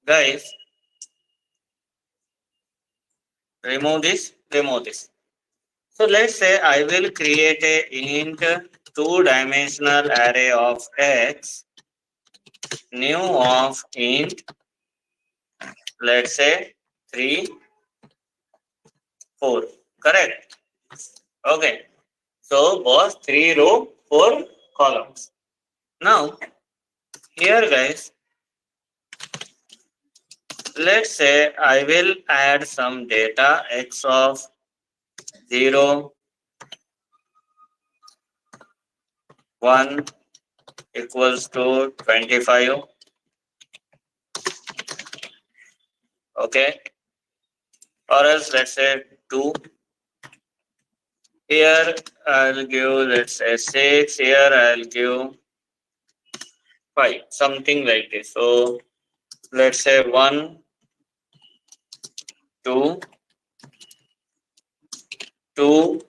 Guys, remove this. So let's say I will create a int two-dimensional array of x, new of int, let's say 3, 4. Correct? Okay. So was 3 row, 4 columns. Now, here guys, let's say I will add some data x of 0, 1 equals to 25. Okay. Or else let's say 2. Here I'll give, let's say 6. Here I'll give 5. Something like this. So let's say 1, 2, 2,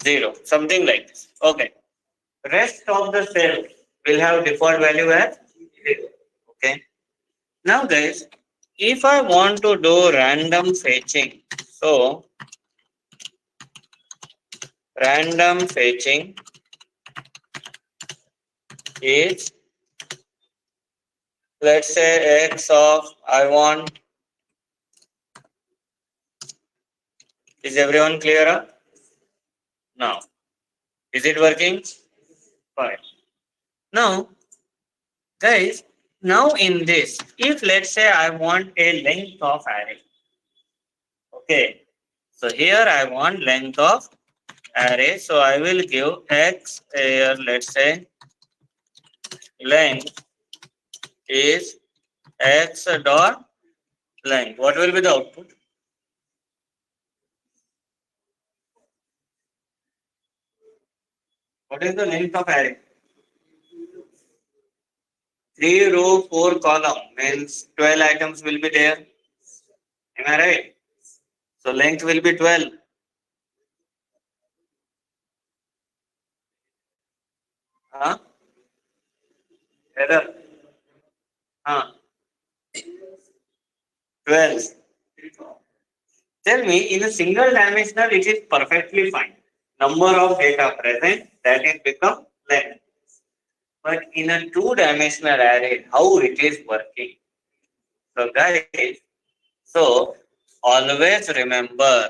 0. Something like this. Okay. Rest of the cells will have default value as 0. Okay. Now guys, if I want to do random fetching, so random fetching is, let's say x of, I want, is everyone clear up? Now, is it working? Fine. Now, guys, now in this, if let's say I want a length of array, okay, so here I want length of array, so I will give x here, let's say length is x dot length. What will be the output? What is the length of array? 3 row, 4 column means 12 items will be there. Am I right? So length will be 12. Huh? Whether? Huh? 12. Tell me, in a single dimensional, it is perfectly fine. Number of data present, that is become length. But in a two-dimensional array, how it is working? So guys, so always remember,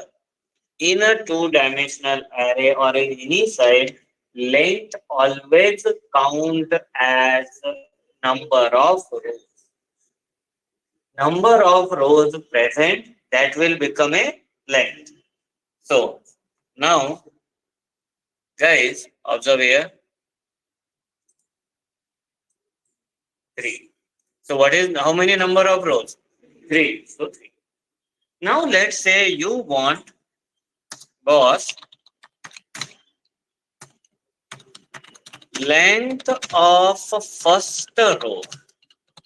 in a two-dimensional array or in any site, length always count as number of rows. Number of rows present, that will become a length. So now, guys, observe here 3. So what is, how many number of rows? 3. So 3. Now let's say you want, boss, length of first row.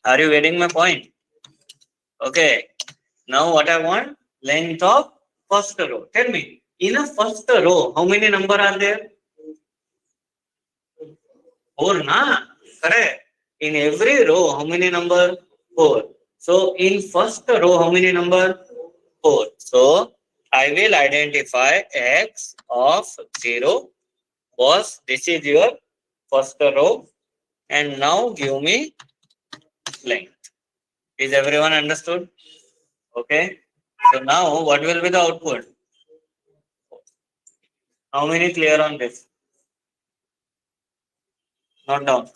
Are you getting my point? Okay. Now what I want? Length of first row. Tell me, in a first row, how many number are there? 4, na? Correct. In every row, how many number? 4. So in first row, how many number? 4. So I will identify x of 0. Boss, this is your first row. And now give me length. Is everyone understood? Okay. So now what will be the output? How many clear on this? Not down.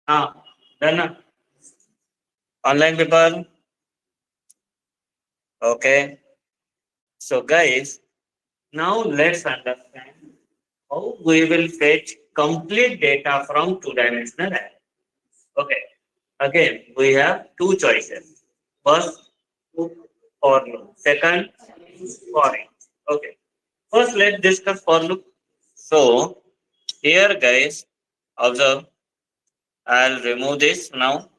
Done. Online people. Okay. So guys, now let's understand how we will fetch complete data from two-dimensional array. Okay. Again, we have two choices. First, for loop. Second, for each. Okay. First, let's discuss for loop. So here, guys, observe. I'll remove this now.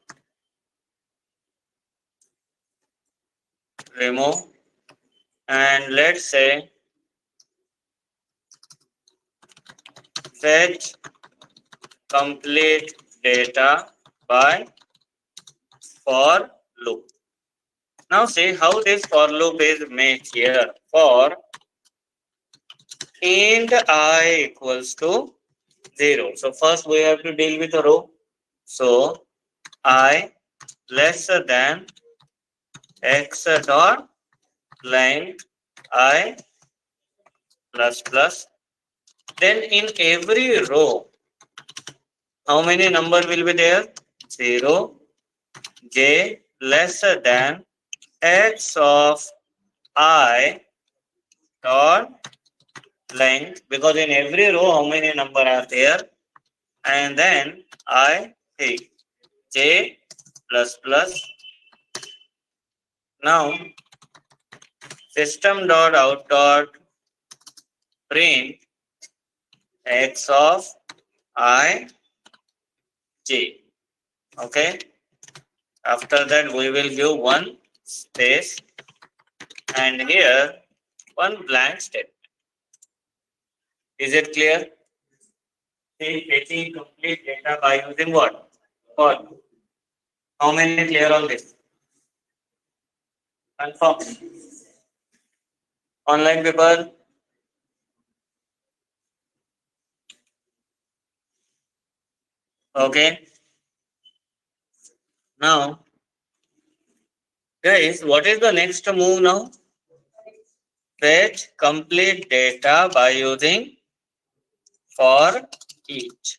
Remove, and let's say fetch complete data by for loop. Now see how this for loop is made here. For int I equals to 0. So first we have to deal with a row. So I lesser than x dot length I plus plus. Then in every row, how many number will be there? 0, j lesser than x of I dot length, because in every row how many number are there, and then I take j plus plus. Now system dot out dot print x of I j. Okay. After that we will give one space and here one blank statement. Is it clear? See, fetching complete data by using what? For. How many clear on this? Confirm. Online people. Okay. Now, guys, what is the next move now? Fetch complete data by using for each.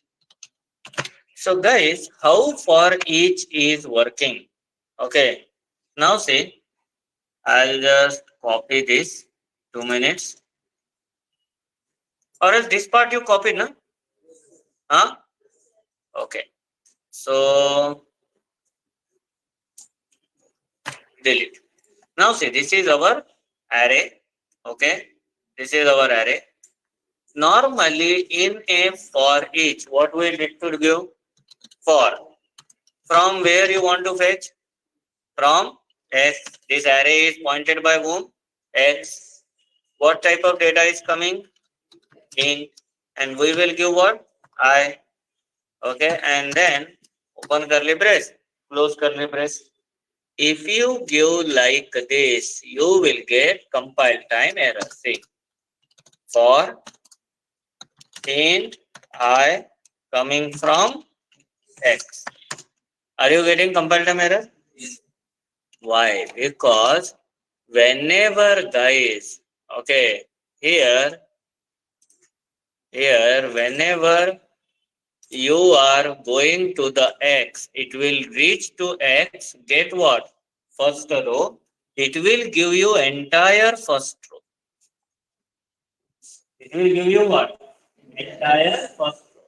So, guys, how for each is working? Okay. Now, see, I'll just copy this. 2 minutes. Or else this part you copy, no? Huh? Okay. So, delete. Now, see, this is our array. Okay. This is our array. Normally, in a for each, what we need to give? For. From where you want to fetch? From x. This array is pointed by whom? X. What type of data is coming? Int. And we will give what? I. Okay. And then open curly brace, close curly brace. If you give like this, you will get compile time error. See. For int I coming from x. Are you getting compile time error? Yes. Why? Because whenever guys, okay, here, whenever you are going to the x, it will reach to x, get what? First row. It will give you entire first row. It will give you what? Entire first row.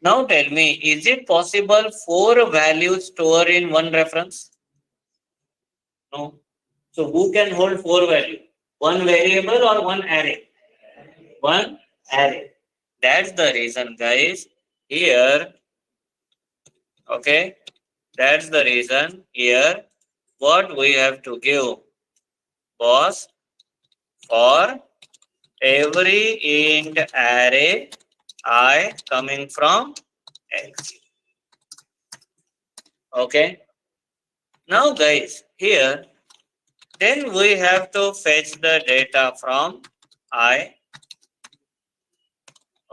Now tell me, is it possible 4 values store in one reference? No. So who can hold 4 values? One variable or one array? One array. That's the reason, guys. Here, okay, that's the reason here what we have to give was for every int array I coming from x. Okay. Now, guys, here, then we have to fetch the data from I.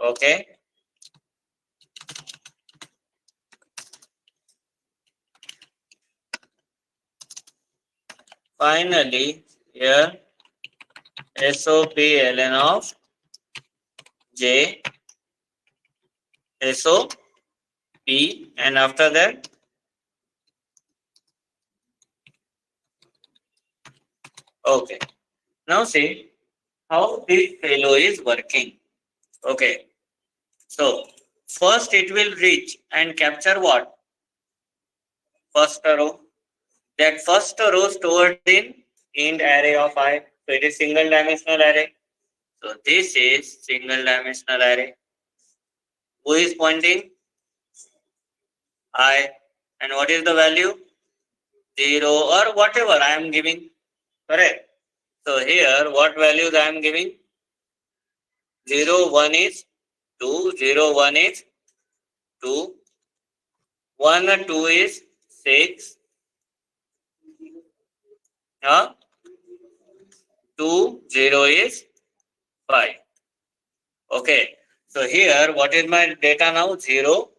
Okay. Finally, here SOP ln of j SO P, and after that, okay. Now see how this fellow is working. Okay. So first it will reach and capture what? First row. That first row stored in int array of I. So it is single dimensional array. So this is single dimensional array. Who is pointing? I. And what is the value? 0 or whatever I am giving. Correct. So here what values I am giving? 0, 1 is 2, 0, 1 is 2, 1, 2 is 6, 2, 0 is 5. Okay. So here what is my data now? 0,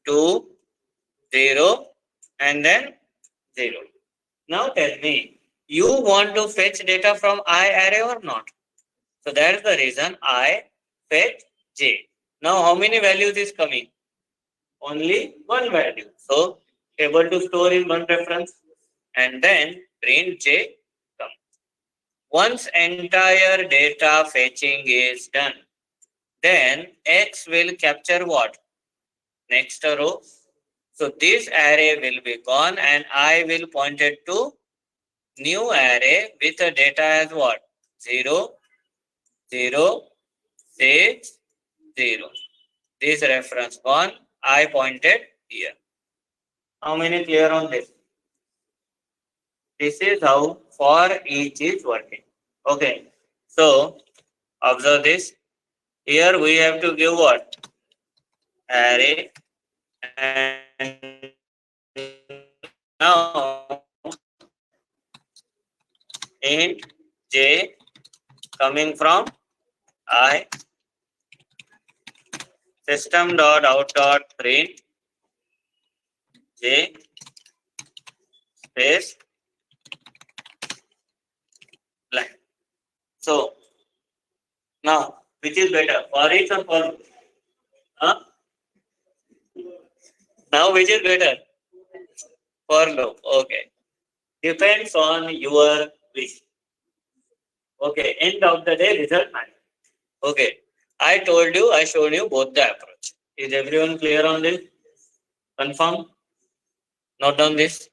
2, 0, and then 0. Now tell me, you want to fetch data from I array or not? So that is the reason I fetch j. Now how many values is coming? Only one value. So able to store in one reference and then print j come. Once entire data fetching is done, then X will capture what? Next row. So this array will be gone and I will point it to new array with the data as what? 0, 0, 6, 0. This reference gone. I pointed here. How many clear on this? This is how for each is working. Okay. So observe this. Here we have to give what? Array, and now int j coming from I system dot out dot print j space blank. So now which is better, for each or for loop? Huh? Now which is better? For loop. Okay. Depends on your wish. Okay. End of the day, result matters. Okay. I told you, I showed you both the approach. Is everyone clear on this? Confirm? Note down this.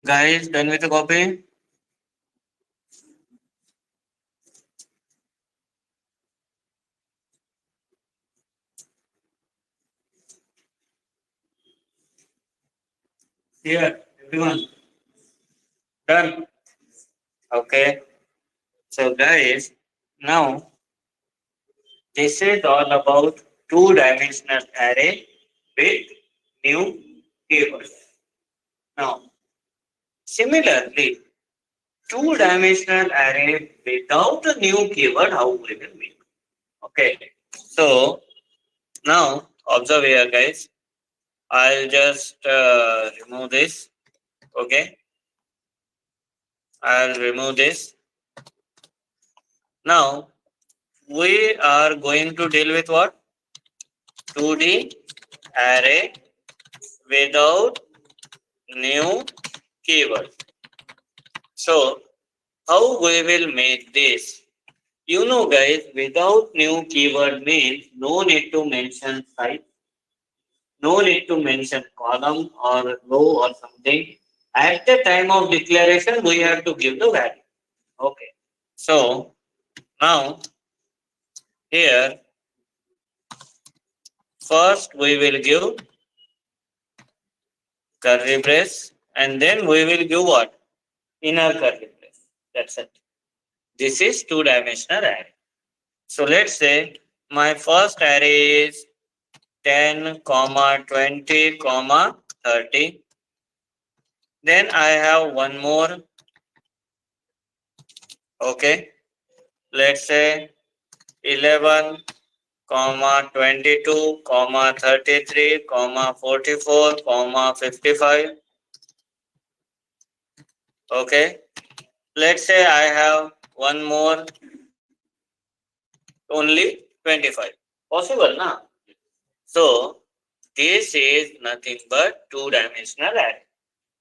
Guys, done with the copy? Here, everyone. Done. Okay. So, guys, now this is all about two-dimensional array with new keywords. Now, similarly, two-dimensional array without a new keyword, how we will make? Okay. So now observe here, guys. I'll just remove this. Okay. I'll remove this. Now we are going to deal with what? 2D array without new keyword. So how we will make this? You know, guys, without new keyword means no need to mention size, no need to mention column or row or something. At the time of declaration, we have to give the value. Okay. So now here first we will give curly brace and then we will give what? Inner curly brace. That's it. This is two-dimensional array. So let's say my first array is 10, comma 20, comma 30. Then I have one more. Okay. Let's say 11, comma 22, comma 33, comma 44, comma 55. Okay. Let's say I have one more, only 25. Possible, na? So this is nothing but two-dimensional array.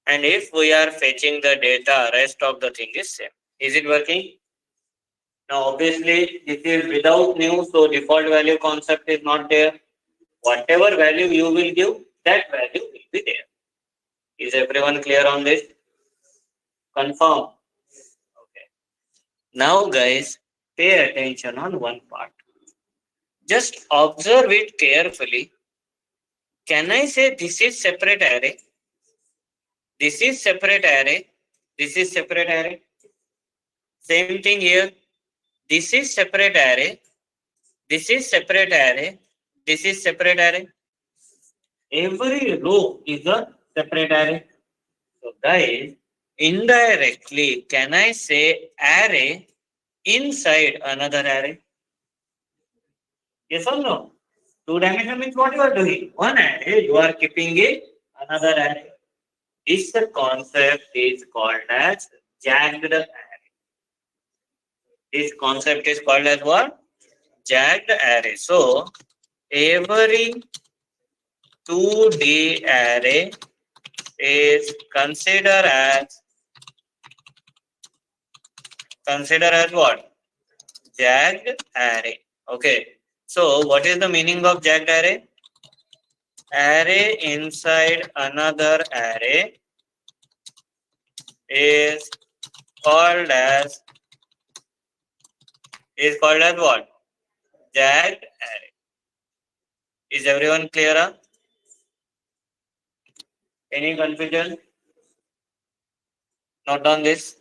And if we are fetching the data, rest of the thing is same. Is it working? Now obviously this is without new, so default value concept is not there. Whatever value you will give, that value will be there. Is everyone clear on this? Confirm. Okay. Now guys, pay attention on one part. Just observe it carefully. Can I say this is separate array? This is separate array. This is separate array. Same thing here. This is separate array. This is separate array. This is separate array. Every row is a separate array. So guys, indirectly, can I say array inside another array? Yes or no? Two dimension means what you are doing. One array, you are keeping it another array. This concept is called as jagged array. This concept is called as what? Jagged array. So every 2D array is considered as what? Jagged array. Okay. So what is the meaning of jagged array? Array inside another array is called as what? Jagged array. Is everyone clear? Huh? Any confusion? Note down this.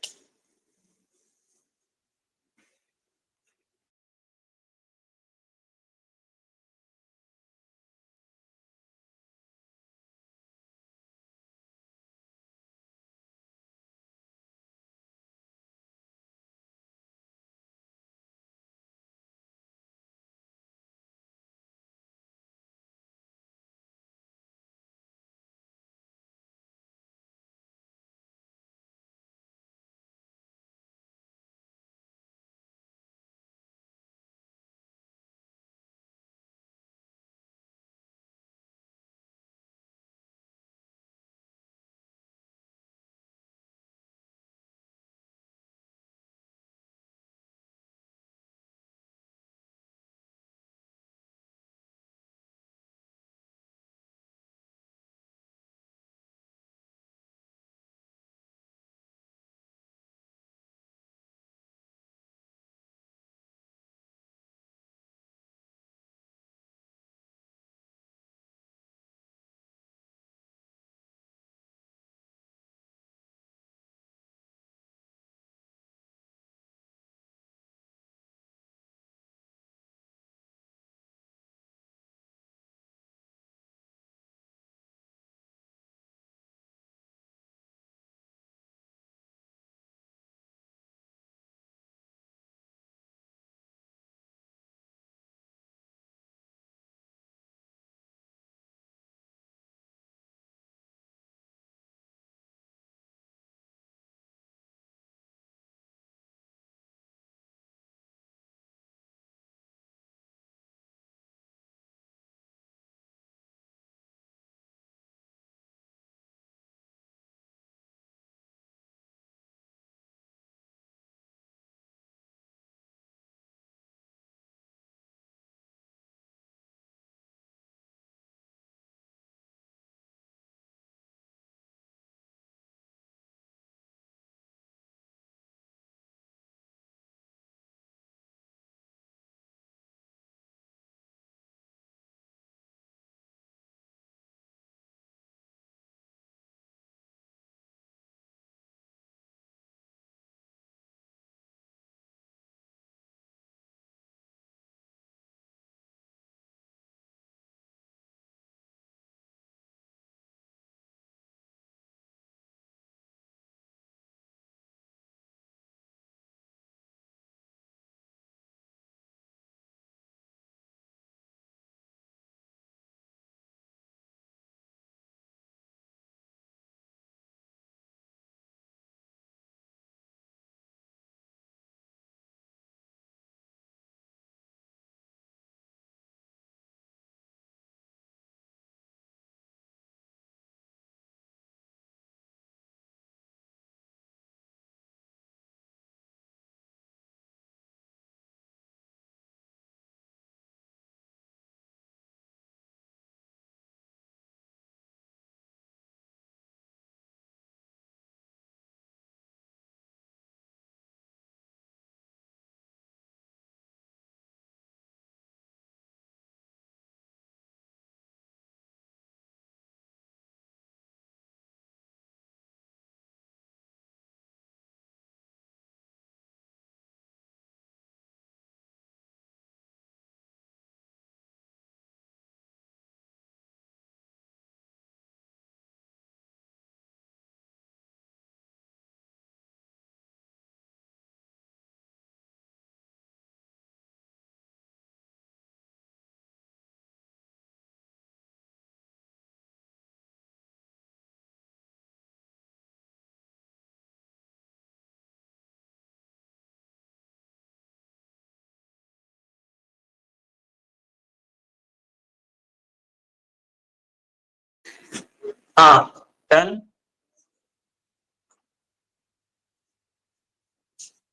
Done.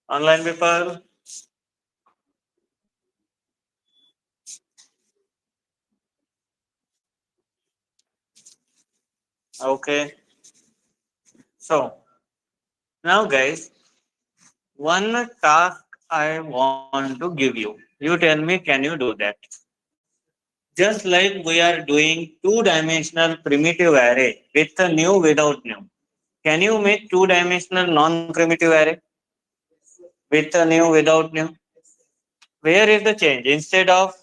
Online people. Okay. So now, guys, one task I want to give you. You tell me, can you do that? Just like we are doing two-dimensional primitive array with a new without new. Can you make two-dimensional non-primitive array with a new without new? Where is the change? Instead of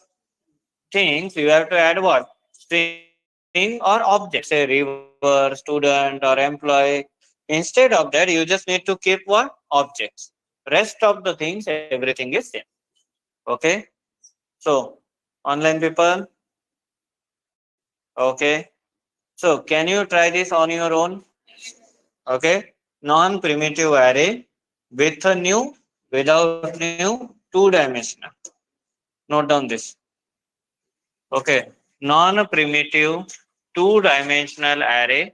things, you have to add what? String or object. Say river, student, or employee. Instead of that, you just need to keep what? Objects. Rest of the things, everything is same. Okay. So, online people. Okay. So, can you try this on your own? Okay. Non-primitive array with a new, without new, two-dimensional. Note down this. Okay. Non-primitive, two-dimensional array.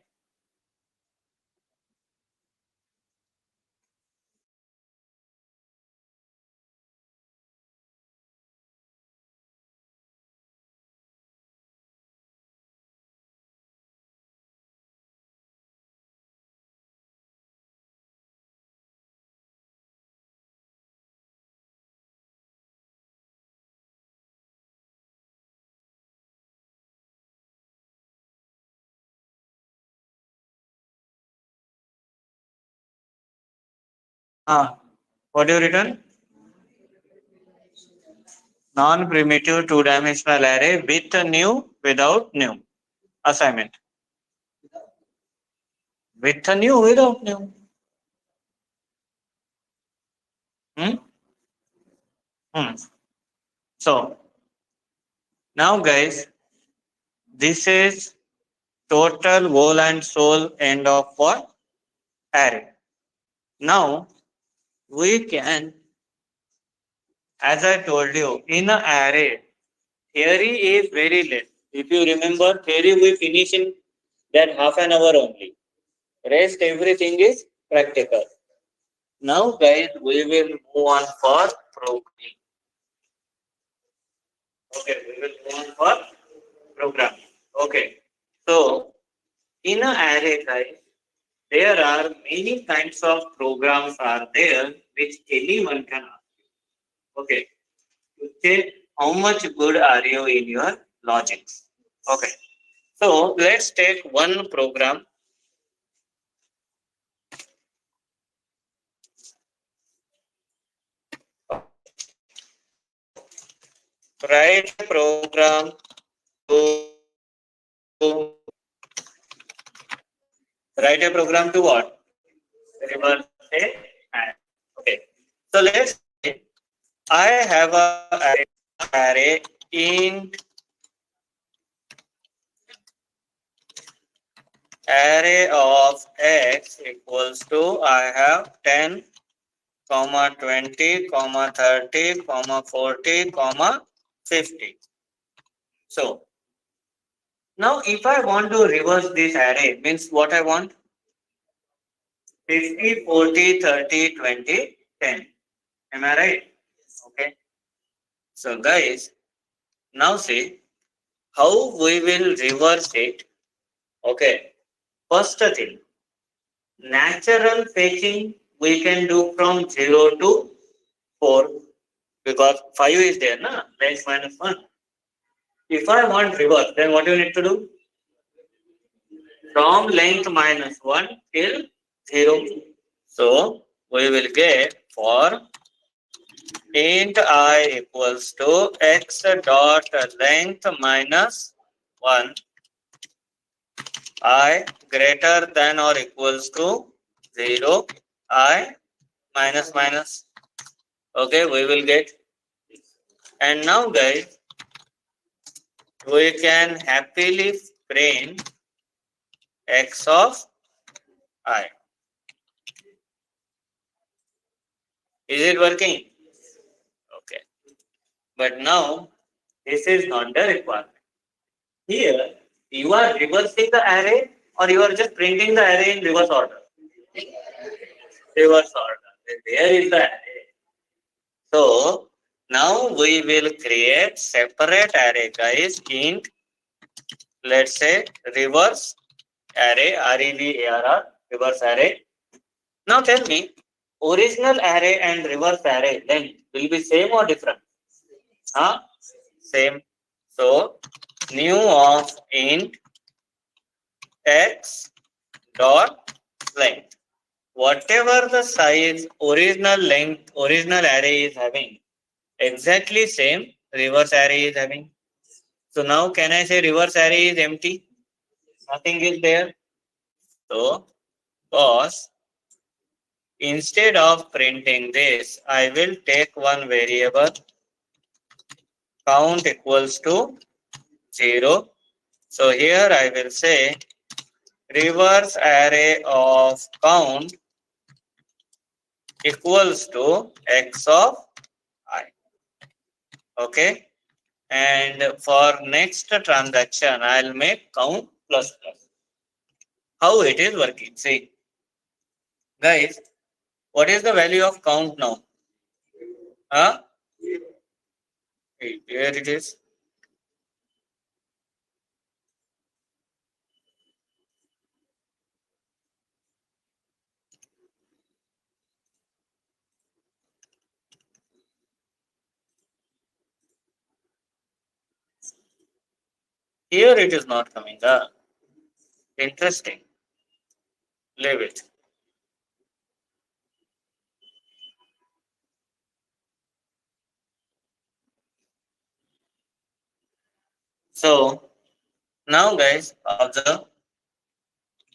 What do you written? Non-primitive two-dimensional array with a new, without new. Assignment. With a new, without new. Hmm? Hmm. So, now guys, this is total whole and soul end of what? Array. Now, we can, as I told you, in an array, theory is very less. If you remember, theory we finish in that half an hour only. Rest everything is practical. Now, guys, we will move on for programming. Okay, we will move on for programming. Okay, so in an array, guys, there are many kinds of programs are there which anyone can ask. Okay, to check how much good are you in your logics. Okay, so let's take one program. Write a program to write a program to what? Reverse a array. Okay, so let's say I have a array int array of x equals to I have 10 comma 20 comma 30 comma 40 comma 50. So now if I want to reverse this array, means what I want? 50, 40, 30, 20, 10. Am I right? Okay. So guys, now see how we will reverse it. Okay. First thing, natural fetching we can do from 0 to 4 because 5 is there, na? Length minus 1. If I want reverse, then what you need to do? From length minus 1 till 0. So we will get for int I equals to x dot length minus 1 I greater than or equals to 0 I minus minus. Okay, we will get. And now guys, we can happily print x of I. Is it working? Okay. But now, this is not the requirement. Here, you are reversing the array or you are just printing the array in reverse order? Reverse order. There is the array. So now we will create separate array, guys, in, let's say, reverse array, REVARR, reverse array. Now tell me, original array and reverse array length will be same or different? Huh? Same. So new of int x dot length. Whatever the size original array is having, exactly same reverse array is having. So now can I say reverse array is empty? Nothing is there. So boss, instead of printing this, I will take one variable count equals to 0. So here I will say reverse array of count equals to x of I. Okay. And for next transaction, I'll make count plus plus. How it is working? See, guys, what is the value of count now? Huh? Here it is. Here it is not coming. Interesting. Leave it. So now guys, observe.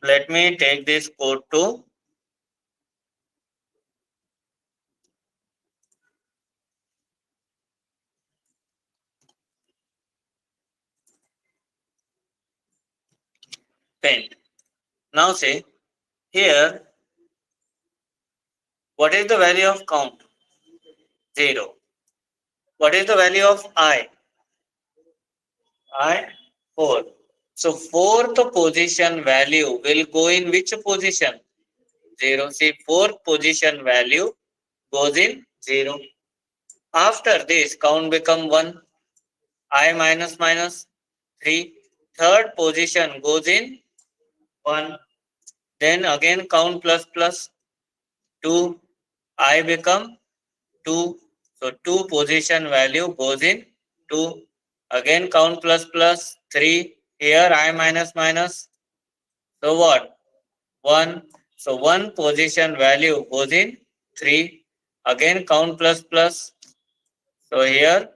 Let me take this code to paint. Now see, here, what is the value of count? 0. What is the value of I? 4. So fourth position value will go in which position? 0. See, fourth position value goes in 0. After this, count become 1. I minus minus 3. Third position goes in 1. Then again count plus plus 2. I become 2. So 2 position value goes in 2. Again count plus plus 3. Here I minus minus. So what? 1. So 1 position value goes in 3. Again count plus plus. So here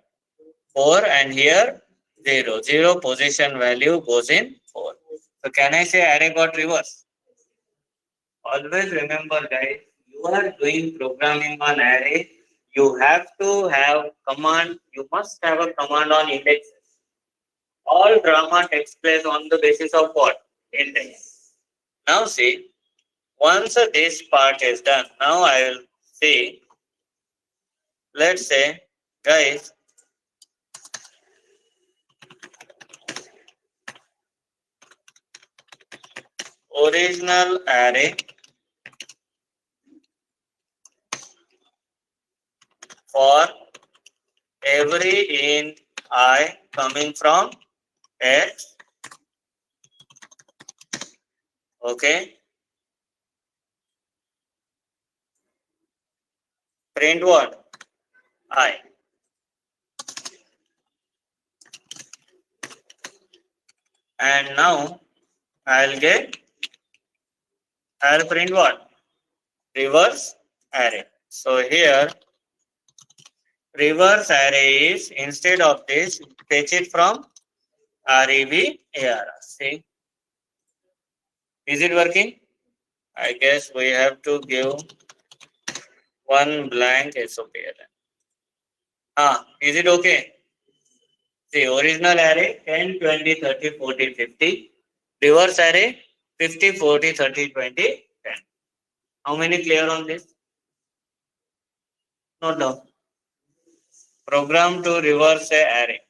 4 and here 0. 0 position value goes in 4. So can I say array got reverse? Always remember guys, you are doing programming on array, you have to have command, you must have a command on indexes. All drama takes place on the basis of what? Index. Now see, once this part is done, now I will see, let's say, guys, original array for every int I coming from X. Okay. Print what? I. And now I'll print what? Reverse array. So here reverse array is, instead of this, fetch it from REVARR. See, is it working? I guess we have to give one blank SOPL. Is it okay? See, original array 10, 20, 30, 40, 50. Reverse array 50, 40, 30, 20, 10. How many clear on this? Note down. Program to reverse a array.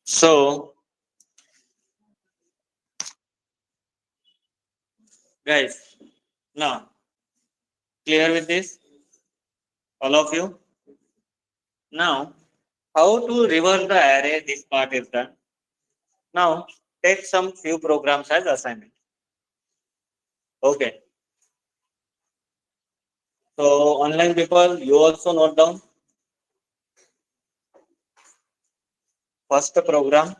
So, guys, now clear with this, all of you? Now, how to reverse the array? This part is done. Now, take some few programs as assignment. Okay. So, online people, you also note down. First program,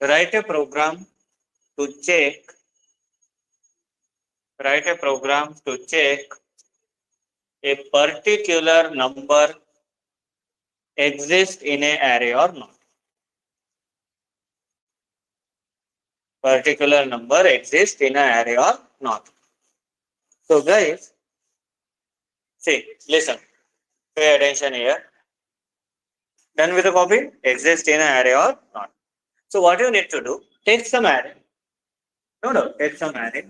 write a program to check. Write a program to check a particular number exists in a array or not. Particular number exists in an array or not. So guys, see, listen, pay attention here. Done with the copy? Exist in an array or not. So what you need to do, take some array. No, take some array.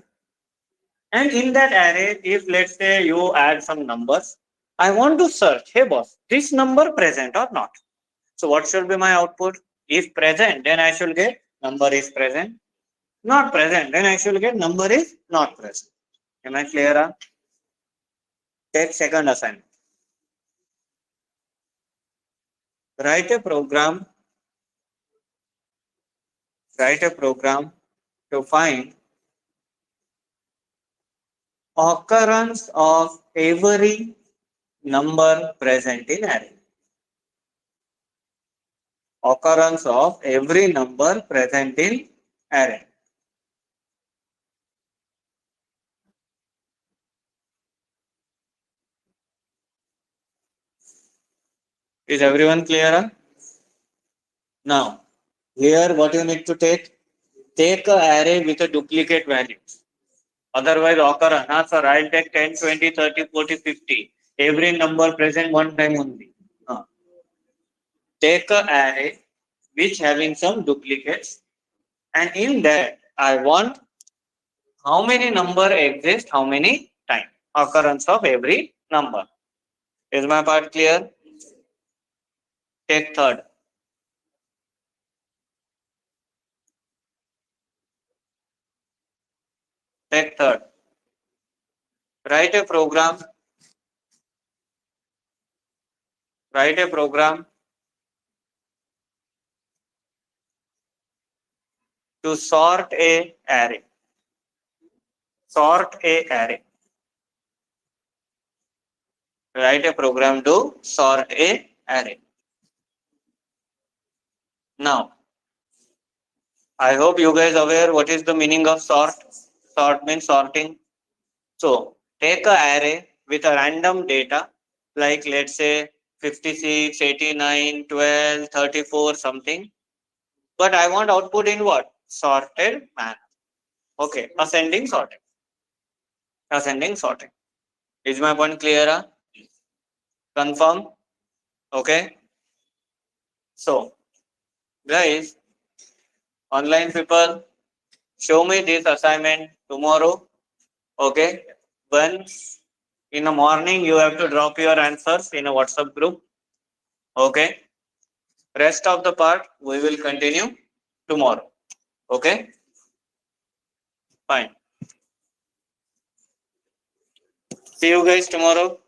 And in that array, if let's say you add some numbers, I want to search, hey boss, this number present or not. So what should be my output? If present, then I should get number is present. Not present, then I should get number is not present. Am I clear? Take second assignment. Write a program. Write a program to find occurrence of every number present in array. Occurrence of every number present in array. Is everyone clear? Now, here what you need to take? Take an array with a duplicate values. Otherwise, occurrence. Ah, sir, I'll take 10, 20, 30, 40, 50. Every number present one time only. Take an array which having some duplicates, and in that I want how many number exist, how many time occurrence of every number. Is my part clear? Take third. Take third. Write a program. Write a program to sort a array. Sort a array. Write a program to sort a array. Now, I hope you guys aware what is the meaning of sort. Sort means sorting. So take a array with a random data, like let's say 56, 89, 12, 34, something. But I want output in what? Sorted manner. Okay, ascending sorting. Ascending sorting. Is my point clear? Confirm? Okay. So, guys, online people, show me this assignment tomorrow. Okay. Once in the morning, you have to drop your answers in a WhatsApp group. Okay. Rest of the part we will continue tomorrow. Okay. Fine. See you guys tomorrow.